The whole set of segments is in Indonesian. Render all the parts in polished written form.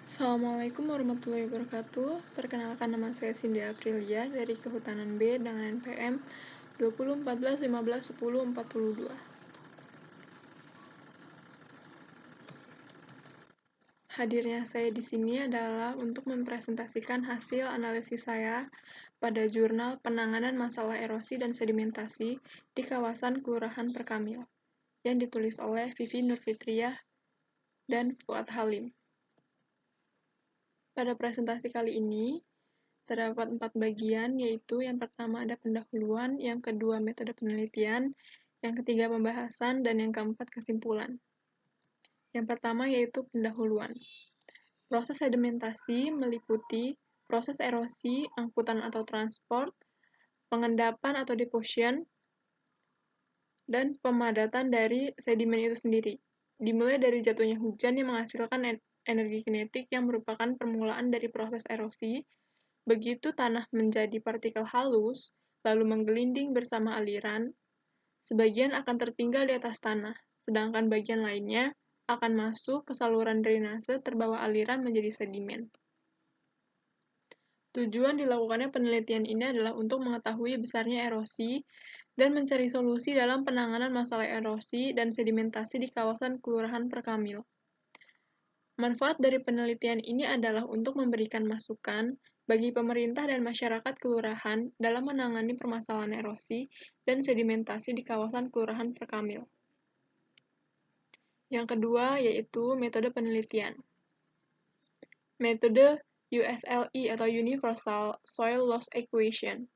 Assalamualaikum warahmatullahi wabarakatuh. Perkenalkan, nama saya Cindy Aprilia dari Kehutanan B dengan NPM 20 14 15 10 42. Hadirnya saya di sini adalah untuk mempresentasikan hasil analisis saya pada jurnal Penanganan Masalah Erosi dan Sedimentasi di kawasan Kelurahan Perkamil yang ditulis oleh Vivi Nurfitriah dan Fuad Halim. Pada presentasi kali ini, terdapat 4 bagian, yaitu yang pertama ada pendahuluan, yang kedua metode penelitian, yang ketiga pembahasan, dan yang keempat kesimpulan. Yang pertama yaitu pendahuluan. Proses sedimentasi meliputi proses erosi, angkutan atau transport, pengendapan atau deposition, dan pemadatan dari sedimen itu sendiri. Dimulai dari jatuhnya hujan yang menghasilkan energi kinetik yang merupakan permulaan dari proses erosi. Begitu tanah menjadi partikel halus, lalu menggelinding bersama aliran, sebagian akan tertinggal di atas tanah, sedangkan bagian lainnya akan masuk ke saluran drainase terbawa aliran menjadi sedimen. Tujuan dilakukannya penelitian ini adalah untuk mengetahui besarnya erosi dan mencari solusi dalam penanganan masalah erosi dan sedimentasi di kawasan Kelurahan Perkamil. Manfaat dari penelitian ini adalah untuk memberikan masukan bagi pemerintah dan masyarakat kelurahan dalam menangani permasalahan erosi dan sedimentasi di kawasan Kelurahan Perkamil. Yang kedua yaitu metode penelitian. Metode USLE atau Universal Soil Loss Equation.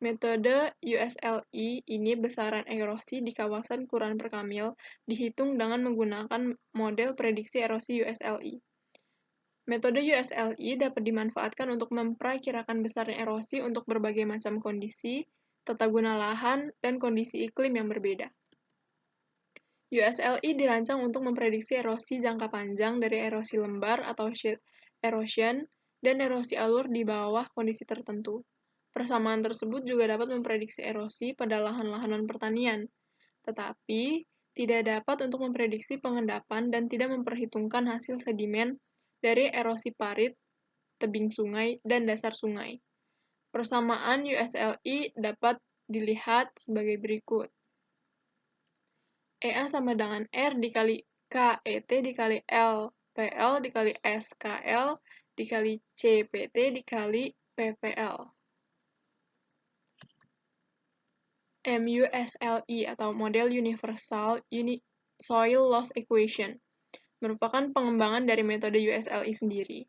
Metode USLE ini besaran erosi di kawasan Kelurahan Perkamil dihitung dengan menggunakan model prediksi erosi USLE. Metode USLE dapat dimanfaatkan untuk memperkirakan besarnya erosi untuk berbagai macam kondisi, tata guna lahan, dan kondisi iklim yang berbeda. USLE dirancang untuk memprediksi erosi jangka panjang dari erosi lembar atau sheet erosion dan erosi alur di bawah kondisi tertentu. Persamaan tersebut juga dapat memprediksi erosi pada lahan-lahan pertanian, tetapi tidak dapat untuk memprediksi pengendapan dan tidak memperhitungkan hasil sedimen dari erosi parit, tebing sungai, dan dasar sungai. Persamaan USLE dapat dilihat sebagai berikut. EA sama dengan R dikali KET dikali LPL dikali SKL dikali CPT dikali PPL. MUSLE atau Model Universal Soil Loss Equation merupakan pengembangan dari metode USLE sendiri.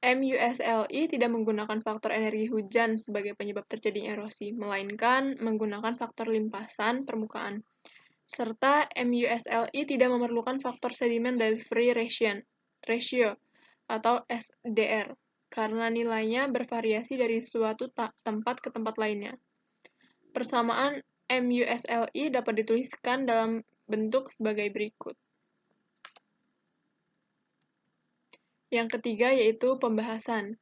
MUSLE tidak menggunakan faktor energi hujan sebagai penyebab terjadinya erosi, melainkan menggunakan faktor limpasan permukaan. Serta MUSLE tidak memerlukan faktor sedimen delivery ratio atau SDR, karena nilainya bervariasi dari suatu tempat ke tempat lainnya. Persamaan MUSLE dapat dituliskan dalam bentuk sebagai berikut. Yang ketiga yaitu pembahasan.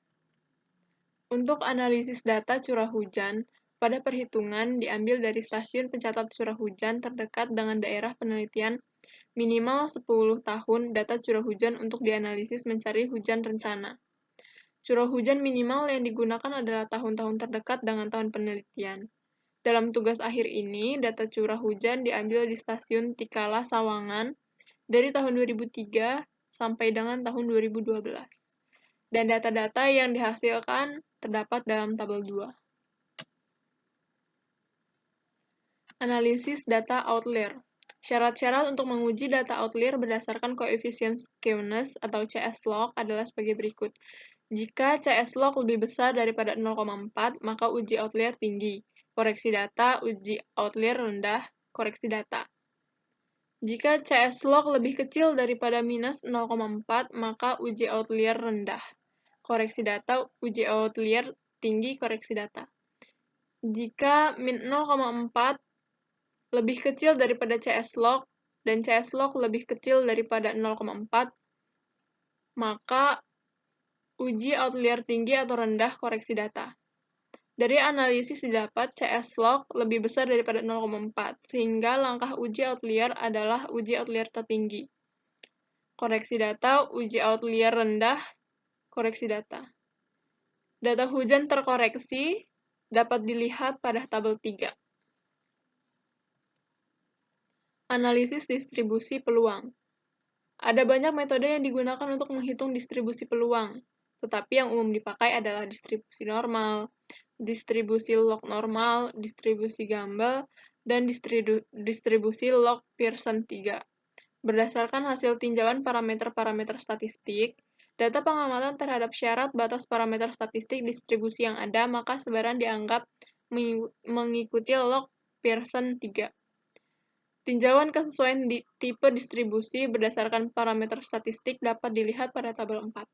Untuk analisis data curah hujan, pada perhitungan diambil dari stasiun pencatat curah hujan terdekat dengan daerah penelitian minimal 10 tahun data curah hujan untuk dianalisis mencari hujan rencana. Curah hujan minimal yang digunakan adalah tahun-tahun terdekat dengan tahun penelitian. Dalam tugas akhir ini, data curah hujan diambil di stasiun Tikala Sawangan dari tahun 2003 sampai dengan tahun 2012. Dan data-data yang dihasilkan terdapat dalam tabel 2. Analisis data outlier. Syarat-syarat untuk menguji data outlier berdasarkan koefisien skewness atau CS-log adalah sebagai berikut. Jika CS-log lebih besar daripada 0,4, maka uji outlier tinggi. Koreksi data, uji outlier rendah, koreksi data. Jika CS-log lebih kecil daripada minus 0,4, maka uji outlier rendah. Koreksi data, uji outlier tinggi, koreksi data. Jika min 0,4 lebih kecil daripada CS-log dan CS-log lebih kecil daripada 0,4, maka uji outlier tinggi atau rendah, koreksi data. Dari analisis didapat CS-log lebih besar daripada 0,4, sehingga langkah uji outlier adalah uji outlier tertinggi. koreksi data, uji outlier rendah, koreksi data. Data hujan terkoreksi dapat dilihat pada tabel 3. Analisis distribusi peluang. Ada banyak metode yang digunakan untuk menghitung distribusi peluang, tetapi yang umum dipakai adalah distribusi normal, distribusi log normal, distribusi Gumbel, dan distribusi log Pearson 3. Berdasarkan hasil tinjauan parameter-parameter statistik, data pengamatan terhadap syarat batas parameter statistik distribusi yang ada, maka sebaran dianggap mengikuti log Pearson 3. Tinjauan kesesuaian tipe distribusi berdasarkan parameter statistik dapat dilihat pada tabel 4.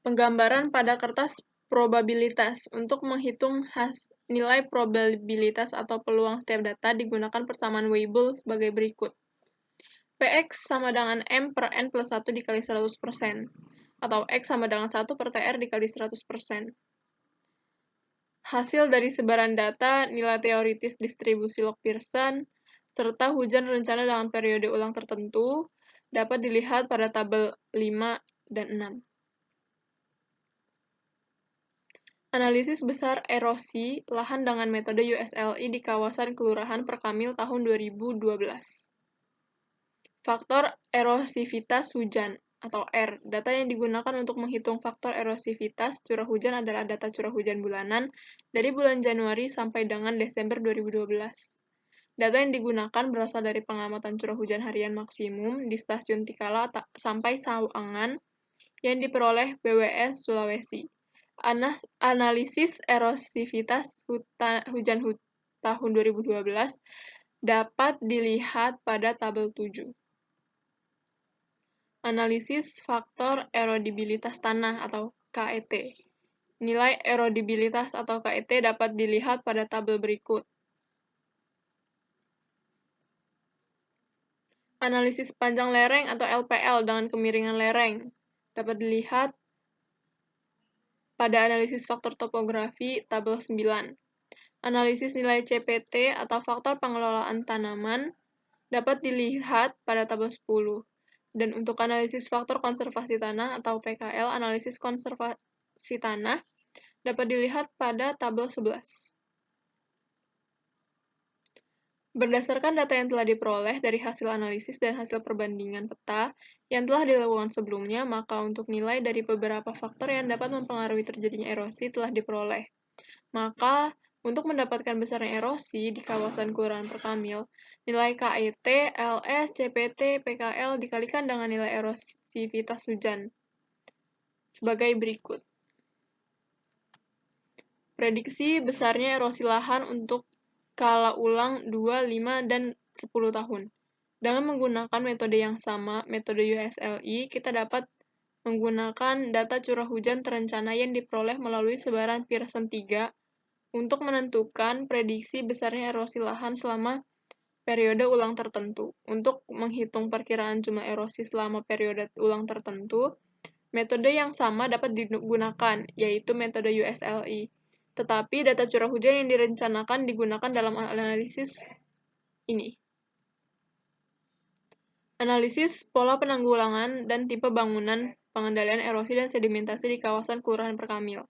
Penggambaran pada kertas probabilitas. Untuk menghitung nilai probabilitas atau peluang setiap data digunakan persamaan Weibull sebagai berikut. Px sama dengan M per N plus 1 dikali 100%, atau X sama dengan 1 per TR dikali 100%. Hasil dari sebaran data, nilai teoritis distribusi log Pearson, serta hujan rencana dalam periode ulang tertentu dapat dilihat pada tabel 5 dan 6. Analisis besar erosi lahan dengan metode USLI di kawasan Kelurahan Perkamil tahun 2012. Faktor erosivitas hujan, atau R. Data yang digunakan untuk menghitung faktor erosivitas curah hujan adalah data curah hujan bulanan dari bulan Januari sampai dengan Desember 2012. Data yang digunakan berasal dari pengamatan curah hujan harian maksimum di stasiun Tikala sampai Sawangan yang diperoleh BWS Sulawesi. Analisis erosivitas hujan tahun 2012 dapat dilihat pada tabel 7. Analisis faktor erodibilitas tanah atau KET. Nilai erodibilitas atau KET dapat dilihat pada tabel berikut. Analisis panjang lereng atau LPL dengan kemiringan lereng dapat dilihat pada analisis faktor topografi tabel 9. Analisis nilai CPT atau faktor pengelolaan tanaman dapat dilihat pada tabel 10. Dan untuk analisis faktor konservasi tanah atau PKL, analisis konservasi tanah dapat dilihat pada tabel 11. Berdasarkan data yang telah diperoleh dari hasil analisis dan hasil perbandingan peta yang telah dilakukan sebelumnya, maka untuk nilai dari beberapa faktor yang dapat mempengaruhi terjadinya erosi telah diperoleh. Maka, untuk mendapatkan besarnya erosi di kawasan Kelurahan Perkamil, nilai KET, LS, CPT, PKL dikalikan dengan nilai erosivitas hujan sebagai berikut. Prediksi besarnya erosi lahan untuk skala ulang 2, 5, dan 10 tahun. Dengan menggunakan metode yang sama, metode USLI, kita dapat menggunakan data curah hujan terencana yang diperoleh melalui sebaran Pearson 3 untuk menentukan prediksi besarnya erosi lahan selama periode ulang tertentu. Untuk menghitung perkiraan jumlah erosi selama periode ulang tertentu, metode yang sama dapat digunakan, yaitu metode USLI. Tetapi data curah hujan yang direncanakan digunakan dalam analisis ini. Analisis pola penanggulangan dan tipe bangunan pengendalian erosi dan sedimentasi di kawasan Kelurahan Perkamil.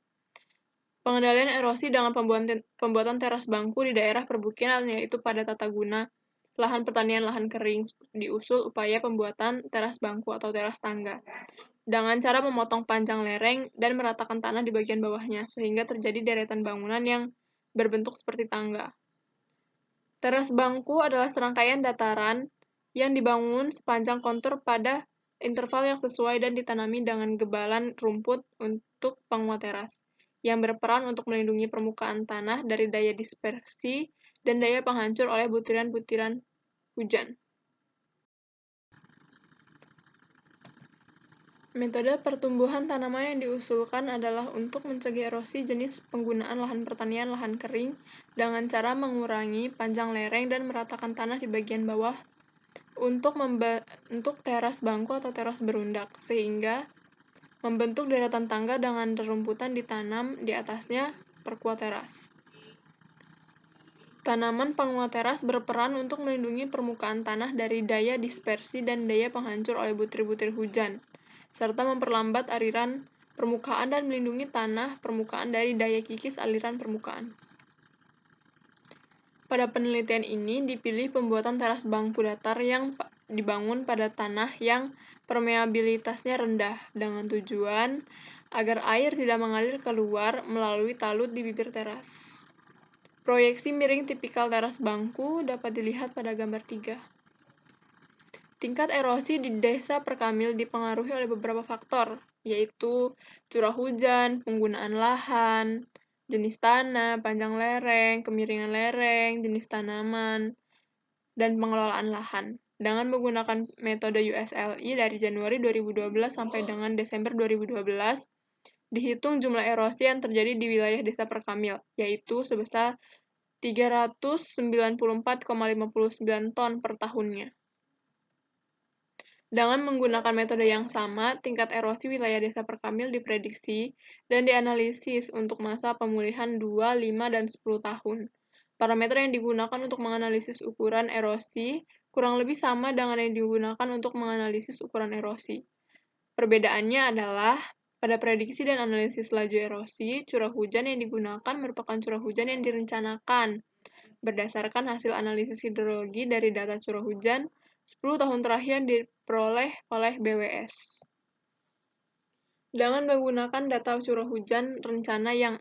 Pengendalian erosi dengan pembuatan teras bangku di daerah perbukitan, yaitu pada tata guna lahan pertanian lahan kering, diusul upaya pembuatan teras bangku atau teras tangga dengan cara memotong panjang lereng dan meratakan tanah di bagian bawahnya, sehingga terjadi deretan bangunan yang berbentuk seperti tangga. Teras bangku adalah serangkaian dataran yang dibangun sepanjang kontur pada interval yang sesuai dan ditanami dengan gebalan rumput untuk penguat teras, yang berperan untuk melindungi permukaan tanah dari daya dispersi dan daya penghancur oleh butiran-butiran hujan. Metode pertumbuhan tanaman yang diusulkan adalah untuk mencegah erosi jenis penggunaan lahan pertanian lahan kering dengan cara mengurangi panjang lereng dan meratakan tanah di bagian bawah untuk membentuk teras bangku atau teras berundak, sehingga membentuk deretan tangga dengan rerumputan ditanam di atasnya perkuat teras. Tanaman penguat teras berperan untuk melindungi permukaan tanah dari daya dispersi dan daya penghancur oleh butir-butir hujan, serta memperlambat aliran permukaan dan melindungi tanah permukaan dari daya kikis aliran permukaan. Pada penelitian ini dipilih pembuatan teras bangku datar yang dibangun pada tanah yang permeabilitasnya rendah dengan tujuan agar air tidak mengalir keluar melalui talut di bibir teras. Proyeksi miring tipikal teras bangku dapat dilihat pada gambar 3. Tingkat erosi di desa Perkamil dipengaruhi oleh beberapa faktor, yaitu curah hujan, penggunaan lahan, jenis tanah, panjang lereng, kemiringan lereng, jenis tanaman, dan pengelolaan lahan. Dengan menggunakan metode USLI dari Januari 2012 sampai dengan Desember 2012, dihitung jumlah erosi yang terjadi di wilayah desa Perkamil, yaitu sebesar 394,59 ton per tahunnya. Dengan menggunakan metode yang sama, tingkat erosi wilayah desa Perkamil diprediksi dan dianalisis untuk masa pemulihan 2, 5, dan 10 tahun. Parameter yang digunakan untuk menganalisis ukuran erosi kurang lebih sama dengan yang digunakan untuk menganalisis ukuran erosi. Perbedaannya adalah, pada prediksi dan analisis laju erosi, curah hujan yang digunakan merupakan curah hujan yang direncanakan berdasarkan hasil analisis hidrologi dari data curah hujan 10 tahun terakhir diperoleh oleh BWS. Dengan menggunakan data curah hujan rencana yang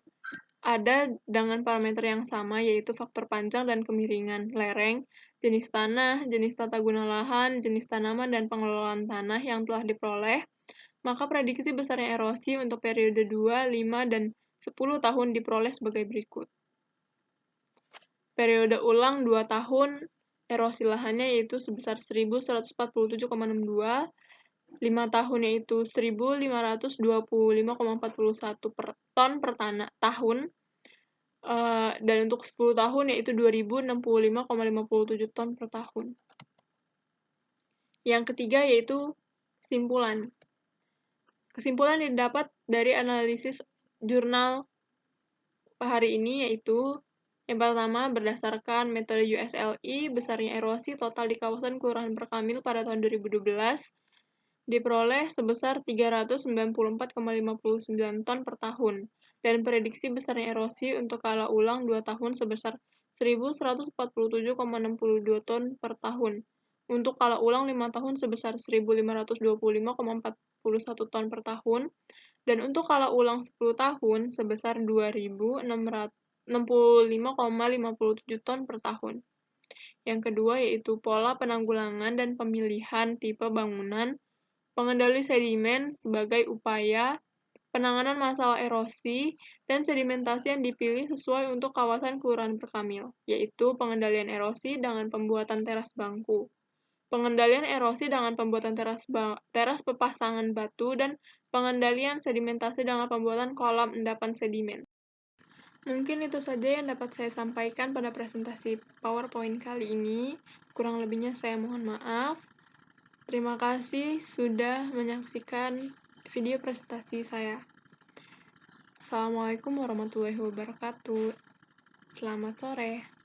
ada dengan parameter yang sama, yaitu faktor panjang dan kemiringan lereng, jenis tanah, jenis tata guna lahan, jenis tanaman, dan pengelolaan tanah yang telah diperoleh, maka prediksi besarnya erosi untuk periode 2, 5, dan 10 tahun diperoleh sebagai berikut. Periode ulang 2 tahun, erosi lahannya yaitu sebesar 1147,62, 5 tahun yaitu 1525,41 ton per tahun, dan untuk 10 tahun yaitu 2065,57 ton per tahun. Yang ketiga yaitu kesimpulan. Kesimpulan yang didapat dari analisis jurnal hari ini yaitu, yang pertama, berdasarkan metode USLI, besarnya erosi total di kawasan Kelurahan Perkamil pada tahun 2012 diperoleh sebesar 394,59 ton per tahun, dan prediksi besarnya erosi untuk skala ulang 2 tahun sebesar 1147,62 ton per tahun, untuk skala ulang 5 tahun sebesar 1525,41 ton per tahun, dan untuk skala ulang 10 tahun sebesar 2065,57 ton per tahun. Yang kedua yaitu pola penanggulangan dan pemilihan tipe bangunan pengendali sedimen sebagai upaya penanganan masalah erosi dan sedimentasi yang dipilih sesuai untuk kawasan Kelurahan Perkamil, yaitu pengendalian erosi dengan pembuatan teras bangku, pengendalian erosi dengan pembuatan teras pepasangan batu, dan pengendalian sedimentasi dengan pembuatan kolam endapan sedimen. Mungkin itu saja yang dapat saya sampaikan pada presentasi PowerPoint kali ini. Kurang lebihnya saya mohon maaf. Terima kasih sudah menyaksikan video presentasi saya. Assalamualaikum warahmatullahi wabarakatuh. Selamat sore.